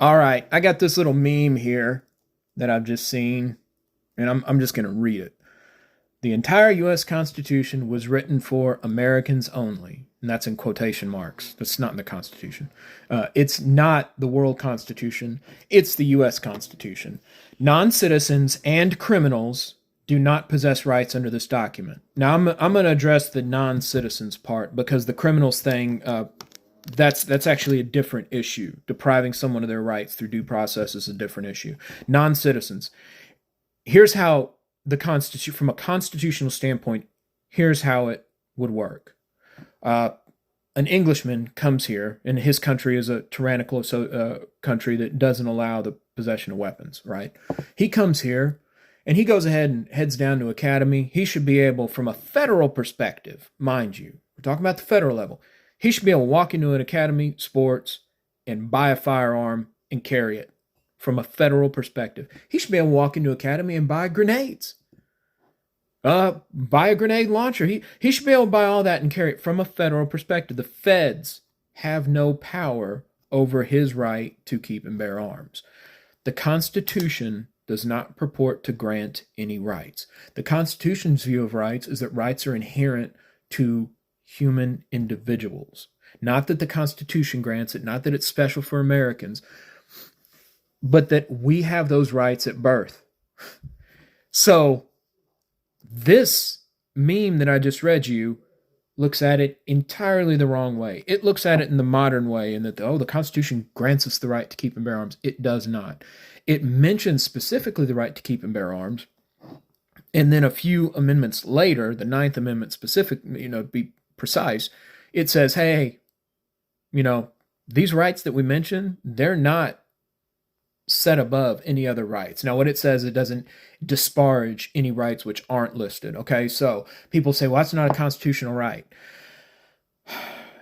All right, I got this little meme here that I've just seen, and I'm just going to read it. The entire U.S. Constitution was written for Americans only. And that's in quotation marks. That's not in the Constitution. It's not the World Constitution. It's the U.S. Constitution. Non citizens and criminals do not possess rights under this document. Now, I'm going to address the non citizens part because the criminals thing, that's actually a different issue. Depriving someone of their rights through due process is a different issue. Non citizens. Here's how the constitution, from a constitutional standpoint, here's how it would work. An Englishman comes here, and his country is a tyrannical country that doesn't allow the possession of weapons, right? He comes here, and he goes ahead and heads down to academy. He should be able, from a federal perspective, mind you, we're talking about the federal level, he should be able to walk into an academy, sports, and buy a firearm and carry it from a federal perspective. He should be able to walk into academy and buy grenades. Buy a grenade launcher. He should be able to buy all that and carry it from a federal perspective. The feds have no power over his right to keep and bear arms. The Constitution does not purport to grant any rights. The Constitution's view of rights is that rights are inherent to human individuals. Not that the Constitution grants it, not that it's special for Americans, but that we have those rights at birth. So this meme that I just read you looks at it entirely the wrong way. It looks at it in the modern way, in that, the Constitution grants us the right to keep and bear arms. It does not. It mentions specifically the right to keep and bear arms. And then a few amendments later, the Ninth Amendment specific, to be precise, it says, hey, these rights that we mention, they're not set above any other rights. Now, what it says, it doesn't disparage any rights which aren't listed. Okay, so people say, well, that's not a constitutional right.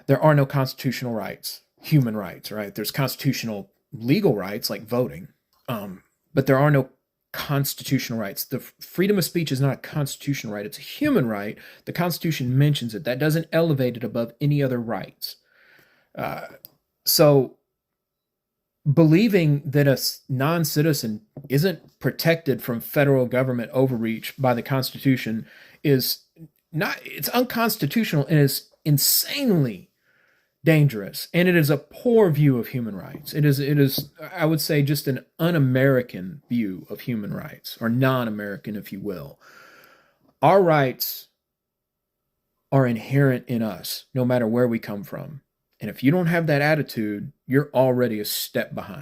There are no constitutional rights, human rights, right? There's constitutional legal rights like voting, but there are no constitutional rights. The freedom of speech is not a constitutional right. It's a human right. The Constitution mentions it. That doesn't elevate it above any other rights. So believing that a non-citizen isn't protected from federal government overreach by the Constitution is not, it's unconstitutional and is insanely dangerous. And it is a poor view of human rights. It is, I would say, just an un-American view of human rights, or non-American, if you will. Our rights are inherent in us, no matter where we come from. And if you don't have that attitude, you're already a step behind.